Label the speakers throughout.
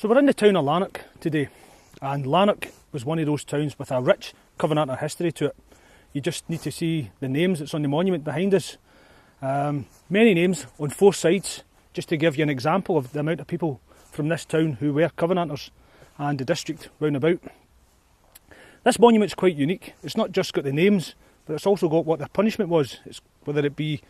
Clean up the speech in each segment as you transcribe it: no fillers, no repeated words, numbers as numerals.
Speaker 1: So we're in the town of Lanark today, and Lanark was one of those towns with a rich Covenanter history to it. You just need to see the names that's on the monument behind us. Many names on 4 sides, just to give you an example of the amount of people from this town who were Covenanters and the district round about. This monument's quite unique. It's not just got the names, but it's also got what their punishment was. Whether it be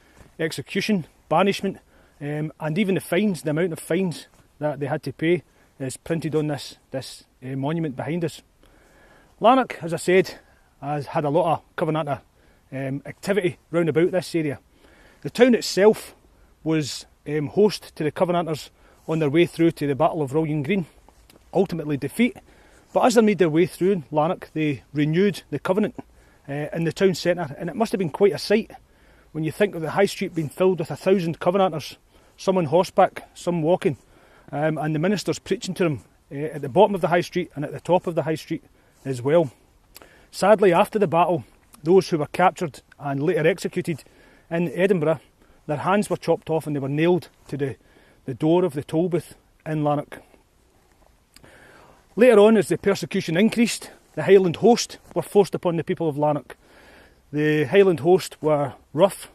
Speaker 1: execution, banishment, and even the fines, the amount of fines that they had to pay is printed on this monument behind us. Lanark, as I said, has had a lot of Covenanter activity round about this area. The town itself was host to the Covenanters on their way through to the Battle of Rolling Green, ultimately defeat. But as they made their way through Lanark, they renewed the covenant in the town centre, and it must have been quite a sight when you think of the high street being filled with 1,000 Covenanters, some on horseback, some walking, and the ministers preaching to them at the bottom of the high street and at the top of the high street as well. Sadly, after the battle, those who were captured and later executed in Edinburgh, their hands were chopped off and they were nailed to the door of the toll booth in Lanark. Later on, as the persecution increased, the Highland host were forced upon the people of Lanark. The Highland host were rough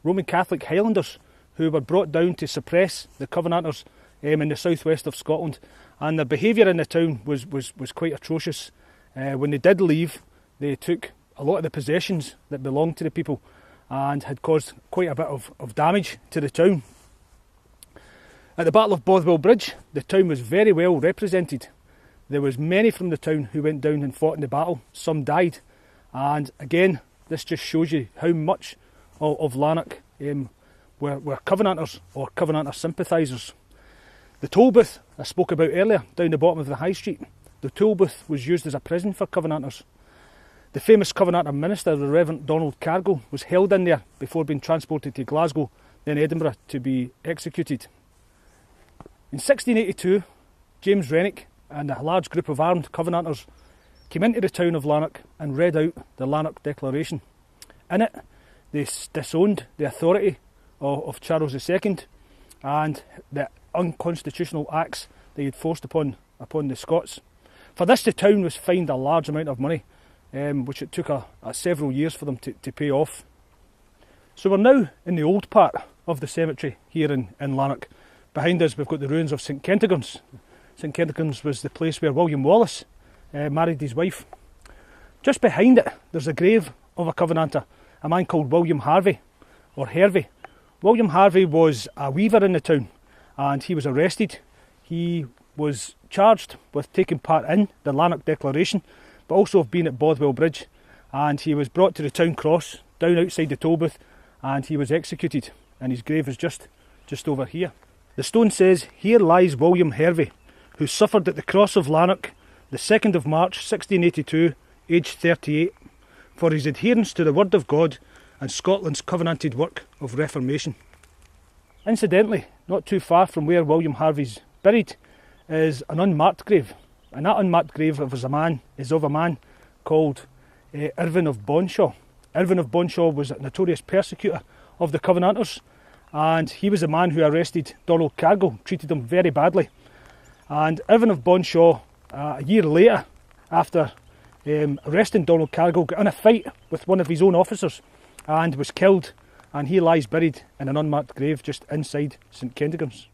Speaker 1: Roman Catholic Highlanders who were brought down to suppress the Covenanters in the southwest of Scotland, and their behaviour in the town was quite atrocious. When they did leave, they took a lot of the possessions that belonged to the people and had caused quite a bit of damage to the town. At the Battle of Bothwell Bridge, the town was very well represented. There was many from the town who went down and fought in the battle. Some died, and again, this just shows you how much of Lanark were Covenanters or Covenanter sympathisers. The toll booth I spoke about earlier, down the bottom of the high street, the toll booth was used as a prison for Covenanters. The famous Covenanter minister, the Reverend Donald Cargill, was held in there before being transported to Glasgow, then Edinburgh, to be executed. In 1682, James Renwick and a large group of armed Covenanters came into the town of Lanark and read out the Lanark Declaration. In it, they disowned the authority of Charles II and the unconstitutional acts they had forced upon the Scots. For this, the town was fined a large amount of money, which it took several years for them to pay off. So we're now in the old part of the cemetery here in Lanark. Behind us we've got the ruins of St Kentigern's. St Kentigern's was the place where William Wallace married his wife. Just behind it there's a grave of a Covenanter, a man called William Harvey, or Hervey. William Harvey was a weaver in the town, and he was arrested. He was charged with taking part in the Lanark Declaration, but also of being at Bothwell Bridge, and he was brought to the town cross, down outside the toll booth, and he was executed, and his grave is just over here. The stone says, "Here lies William Hervey, who suffered at the cross of Lanark, the 2nd of March 1682, aged 38, for his adherence to the Word of God and Scotland's covenanted work of Reformation." Incidentally, not too far from where William Harvey's buried is an unmarked grave, and that unmarked grave is of a man called Irvin of Bonshaw. Irvin of Bonshaw was a notorious persecutor of the Covenanters, and he was the man who arrested Donald Cargill, treated him very badly. And Irvin of Bonshaw, a year later, after arresting Donald Cargill, got in a fight with one of his own officers and was killed, and he lies buried in an unmarked grave just inside St Kentigern's.